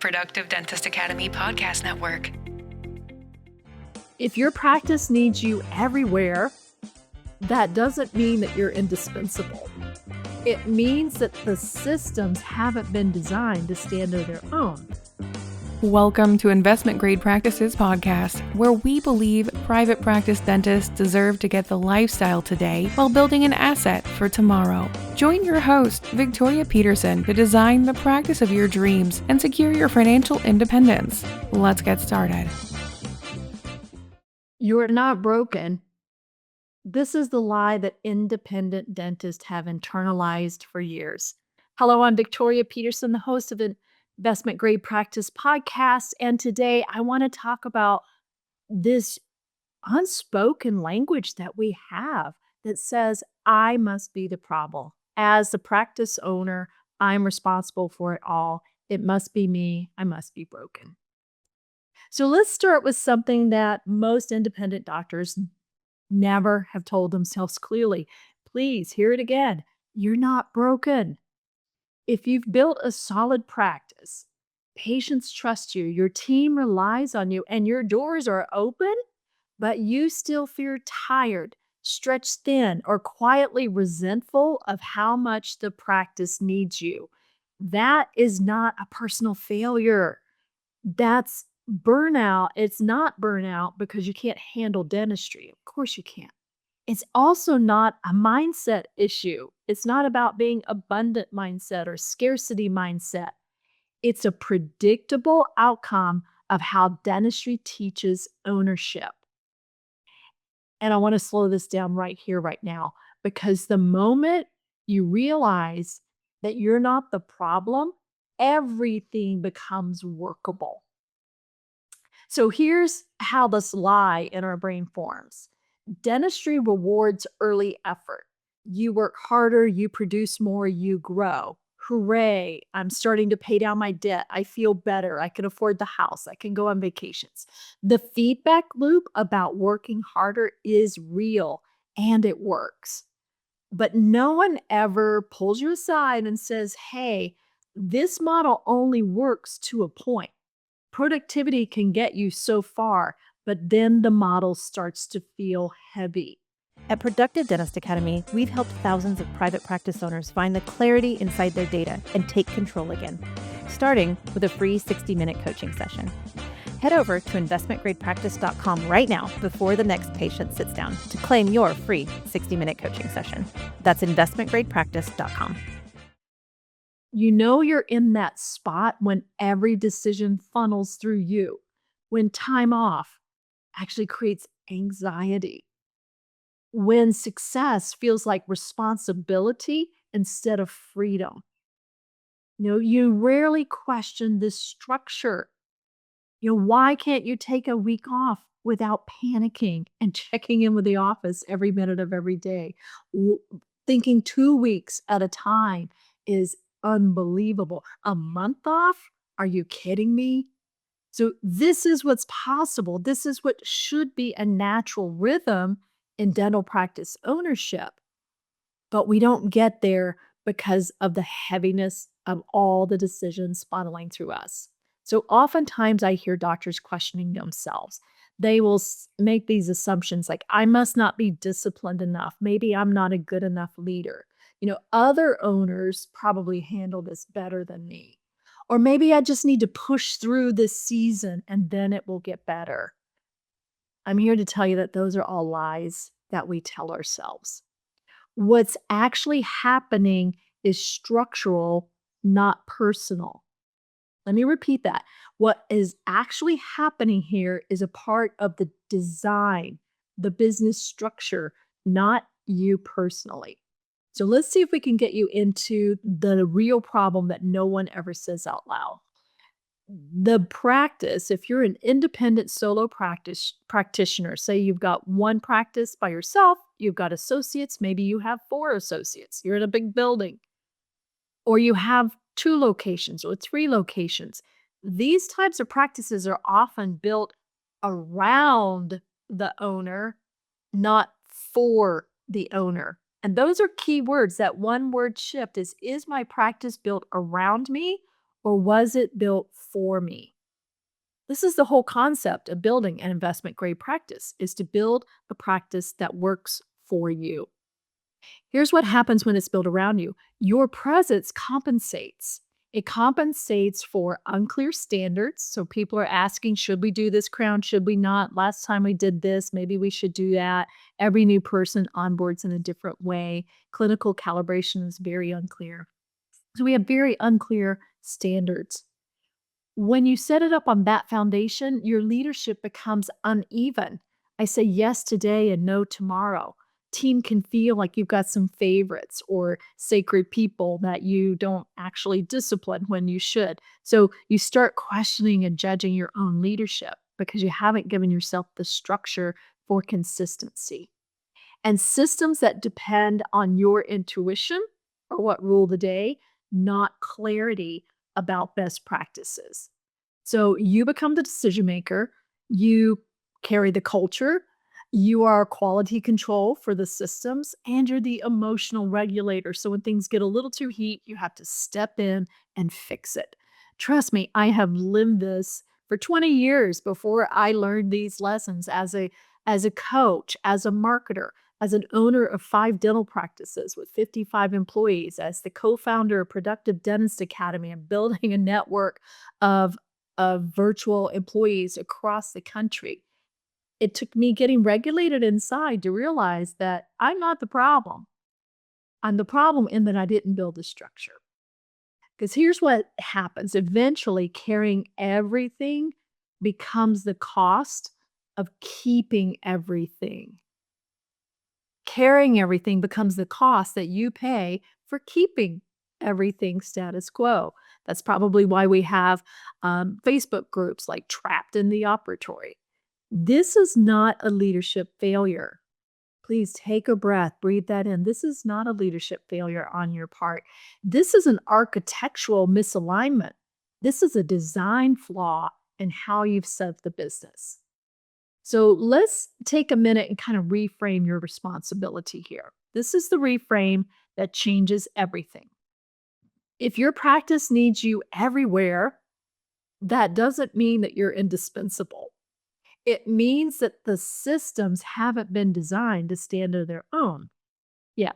of Productive Dentist Academy Podcast Network. If your practice needs you everywhere, that doesn't mean that you're indispensable. It means that the systems haven't been designed to stand on their own. Welcome to Investment Grade Practices Podcast, where we believe private practice dentists deserve to get the lifestyle today while building an asset for tomorrow. Join your host, Victoria Peterson, to design the practice of your dreams and secure your financial independence. Let's get started. You're not broken. This is the lie that independent dentists have internalized for years. Hello, I'm Victoria Peterson, the host of Investment Grade Practice Podcast, and today I want to talk about this unspoken language that we have that says, I must be the problem. As the practice owner, I'm responsible for it all. It must be me. I must be broken. So let's start with something that most independent doctors never have told themselves clearly. Please hear it again. You're not broken. If you've built a solid practice, patients trust you, your team relies on you, and your doors are open, but you still feel tired, stretched thin, or quietly resentful of how much the practice needs you, that is not a personal failure. That's burnout. It's not burnout because you can't handle dentistry. Of course you can't. It's also not a mindset issue. It's not about being abundant mindset or scarcity mindset. It's a predictable outcome of how dentistry teaches ownership. And I want to slow this down right here, right now, because the moment you realize that you're not the problem, everything becomes workable. So here's how this lie in our brain forms. Dentistry rewards early effort. You work harder, you produce more, you grow. Hooray, I'm starting to pay down my debt. I feel better. I can afford the house. I can go on vacations. The feedback loop about working harder is real and it works. But no one ever pulls you aside and says, hey, this model only works to a point. Productivity can get you so far, but then the model starts to feel heavy. At Productive Dentist Academy, we've helped thousands of private practice owners find the clarity inside their data and take control again, starting with a free 60-minute coaching session. Head over to investmentgradepractice.com right now before the next patient sits down to claim your free 60-minute coaching session. That's investmentgradepractice.com. You know you're in that spot when every decision funnels through you, when time off actually creates anxiety, when success feels like responsibility instead of freedom. You rarely question this structure. Why can't you take a week off without panicking and checking in with the office every minute of every day? Thinking 2 weeks at a time is unbelievable. A month off? Are you kidding me? So this is what's possible. This is what should be a natural rhythm in dental practice ownership. But we don't get there because of the heaviness of all the decisions funneling through us. So oftentimes I hear doctors questioning themselves. They will make these assumptions like, I must not be disciplined enough. Maybe I'm not a good enough leader. Other owners probably handle this better than me. Or maybe I just need to push through this season and then it will get better. I'm here to tell you that those are all lies that we tell ourselves. What's actually happening is structural, not personal. Let me repeat that. What is actually happening here is a part of the design, the business structure, not you personally. So let's see if we can get you into the real problem that no one ever says out loud. The practice, if you're an independent solo practitioner, say you've got one practice by yourself, you've got associates, maybe you have 4 associates, you're in a big building, or you have 2 locations or 3 locations. These types of practices are often built around the owner, not for the owner. And those are key words. That one word shift is my practice built around me or was it built for me? This is the whole concept of building an investment grade practice, is to build a practice that works for you. Here's what happens when it's built around you. Your presence compensates. It compensates for unclear standards. So people are asking, should we do this crown? Should we not? Last time we did this, maybe we should do that. Every new person onboards in a different way. Clinical calibration is very unclear. So we have very unclear standards. When you set it up on that foundation, your leadership becomes uneven. I say yes today and no tomorrow. Team can feel like you've got some favorites or sacred people that you don't actually discipline when you should. So you start questioning and judging your own leadership because you haven't given yourself the structure for consistency. And systems that depend on your intuition are what rule the day, not clarity about best practices. So you become the decision maker, you carry the culture, you are quality control for the systems, and you're the emotional regulator. So when things get a little too heat, you have to step in and fix it. Trust me, I have lived this for 20 years before I learned these lessons as a coach, as a marketer, as an owner of 5 dental practices with 55 employees, as the co-founder of Productive Dentist Academy and building a network of virtual employees across the country. It took me getting regulated inside to realize that I'm not the problem. I'm the problem in that I didn't build the structure. Because here's what happens. Eventually, carrying everything becomes the cost of keeping everything. Carrying everything becomes the cost that you pay for keeping everything status quo. That's probably why we have Facebook groups like Trapped in the Operatory. This is not a leadership failure. Please take a breath, breathe that in. This is not a leadership failure on your part. This is an architectural misalignment. This is a design flaw in how you've set up the business. So let's take a minute and kind of reframe your responsibility here. This is the reframe that changes everything. If your practice needs you everywhere, that doesn't mean that you're indispensable. It means that the systems haven't been designed to stand on their own. Yeah.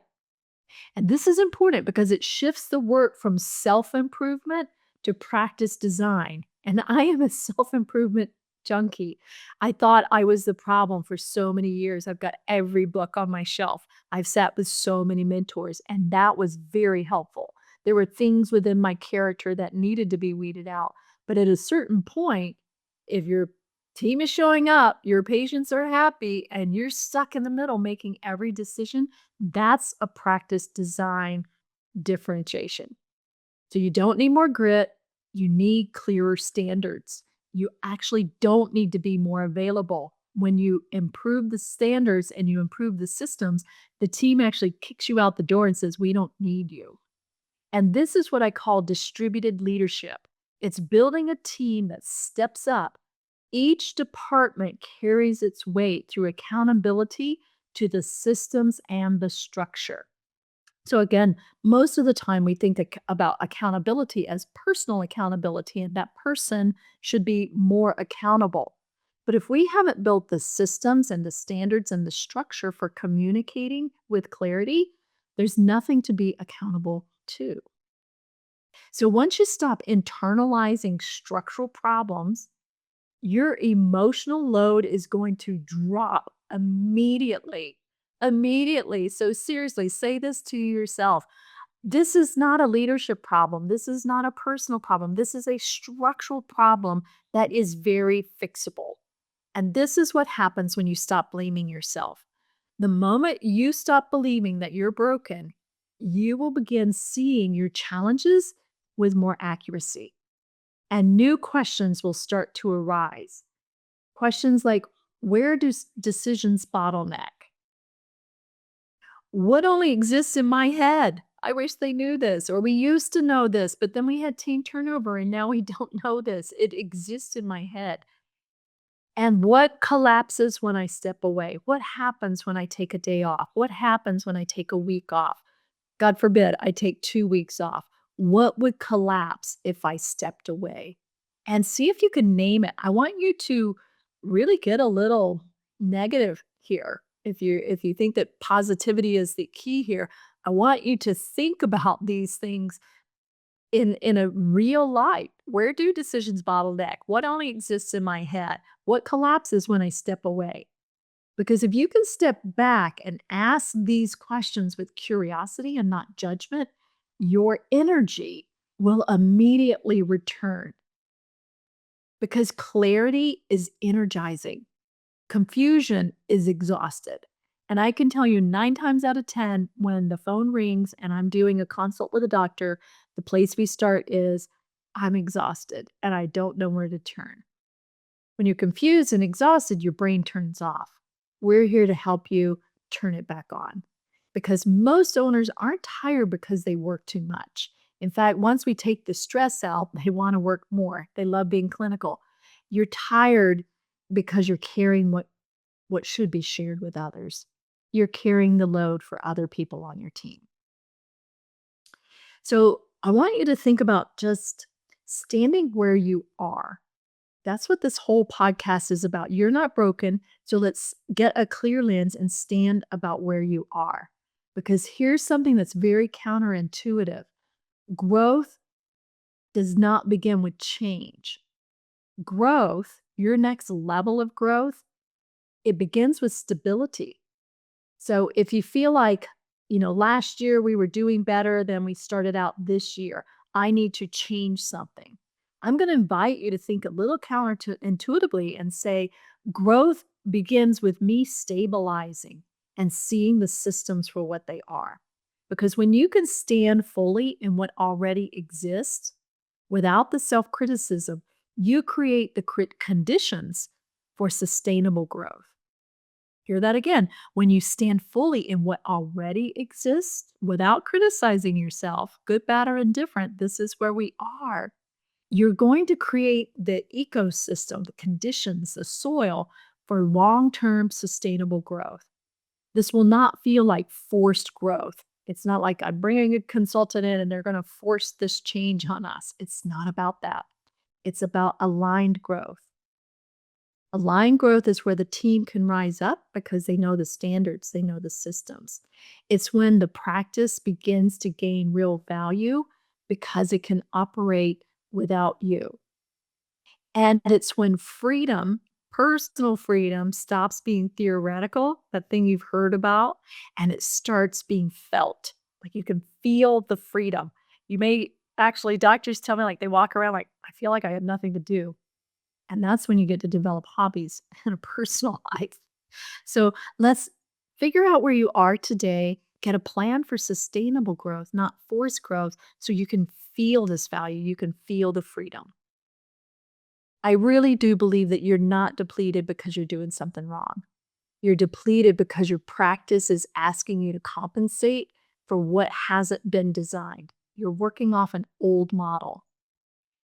And this is important because it shifts the work from self-improvement to practice design. And I am a self-improvement junkie. I thought I was the problem for so many years. I've got every book on my shelf. I've sat with so many mentors, and that was very helpful. There were things within my character that needed to be weeded out. But at a certain point, if your team is showing up, your patients are happy, and you're stuck in the middle making every decision, that's a practice design differentiation. So you don't need more grit, you need clearer standards. You actually don't need to be more available. When you improve the standards and you improve the systems, the team actually kicks you out the door and says, "We don't need you." And this is what I call distributed leadership. It's building a team that steps up. Each department carries its weight through accountability to the systems and the structure. So again, most of the time we think about accountability as personal accountability, and that person should be more accountable. But if we haven't built the systems and the standards and the structure for communicating with clarity, there's nothing to be accountable to. So once you stop internalizing structural problems, your emotional load is going to drop immediately. Immediately. So, seriously, say this to yourself. This is not a leadership problem. This is not a personal problem. This is a structural problem that is very fixable. And this is what happens when you stop blaming yourself. The moment you stop believing that you're broken, you will begin seeing your challenges with more accuracy. And new questions will start to arise. Questions like, where do decisions bottleneck? What only exists in my head? I wish they knew this. Or we used to know this, but then we had team turnover and now we don't know this. It exists in my head. And what collapses when I step away? What happens when I take a day off? What happens when I take a week off? God forbid I take 2 weeks off. What would collapse if I stepped away? And see if you can name it. I want you to really get a little negative here. If you think that positivity is the key here, I want you to think about these things in a real life. Where do decisions bottleneck? What only exists in my head? What collapses when I step away? Because if you can step back and ask these questions with curiosity and not judgment, your energy will immediately return. Because clarity is energizing, confusion is exhausted. And I can tell you 9 times out of 10, when the phone rings and I'm doing a consult with a doctor, the place we start is, I'm exhausted and I don't know where to turn. When you're confused and exhausted, your brain turns off. We're here to help you turn it back on, because most owners aren't tired because they work too much. In fact, once we take the stress out, they want to work more. They love being clinical. You're tired because you're carrying what should be shared with others. You're carrying the load for other people on your team. So I want you to think about just standing where you are. That's what this whole podcast is about. You're not broken. So let's get a clear lens and stand about where you are. Because here's something that's very counterintuitive. Growth does not begin with change. Growth, your next level of growth, it begins with stability. So if you feel like, last year we were doing better than we started out this year, I need to change something. I'm going to invite you to think a little counterintuitively and say, growth begins with me stabilizing and seeing the systems for what they are. Because when you can stand fully in what already exists without the self-criticism, you create the conditions for sustainable growth. Hear that again. When you stand fully in what already exists without criticizing yourself, good, bad, or indifferent, this is where we are. You're going to create the ecosystem, the conditions, the soil for long-term sustainable growth. This will not feel like forced growth. It's not like I'm bringing a consultant in and they're going to force this change on us. It's not about that. It's about aligned growth. Aligned growth is where the team can rise up because they know the standards, they know the systems. It's when the practice begins to gain real value because it can operate without you. And it's when freedom, personal freedom, stops being theoretical, that thing you've heard about, and it starts being felt. Like you can feel the freedom. You may actually, doctors tell me, like, they walk around like, I feel like I have nothing to do. And that's when you get to develop hobbies in a personal life. So let's figure out where you are today, get a plan for sustainable growth, not forced growth, so you can feel this value, you can feel the freedom. I really do believe that you're not depleted because you're doing something wrong. You're depleted because your practice is asking you to compensate for what hasn't been designed. You're working off an old model.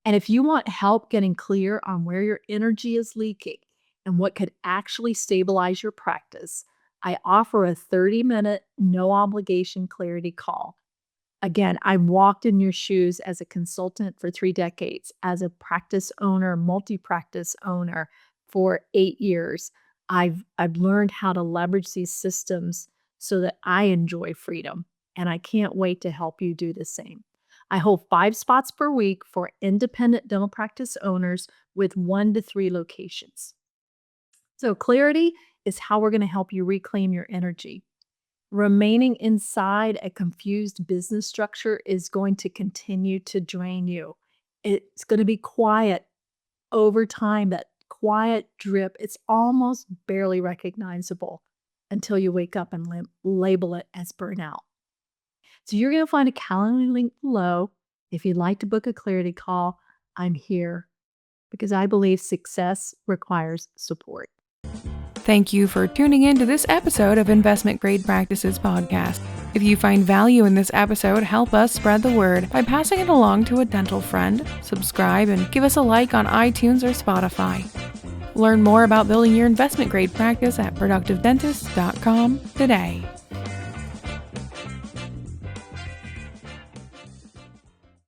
And if you want help getting clear on where your energy is leaking and what could actually stabilize your practice, I offer a 30-minute, no obligation clarity call. Again, I've walked in your shoes as a consultant for 3 decades, as a practice owner, multi-practice owner for 8 years. I've learned how to leverage these systems so that I enjoy freedom, and I can't wait to help you do the same. I hold 5 spots per week for independent dental practice owners with 1 to 3 locations. So clarity is how we're going to help you reclaim your energy. Remaining inside a confused business structure is going to continue to drain you. It's going to be quiet over time, that quiet drip. It's almost barely recognizable until you wake up and label it as burnout. So you're going to find a Calendly link below. If you'd like to book a clarity call, I'm here because I believe success requires support. Thank you for tuning in to this episode of Investment Grade Practices Podcast. If you find value in this episode, help us spread the word by passing it along to a dental friend, subscribe, and give us a like on iTunes or Spotify. Learn more about building your investment grade practice at productivedentist.com today.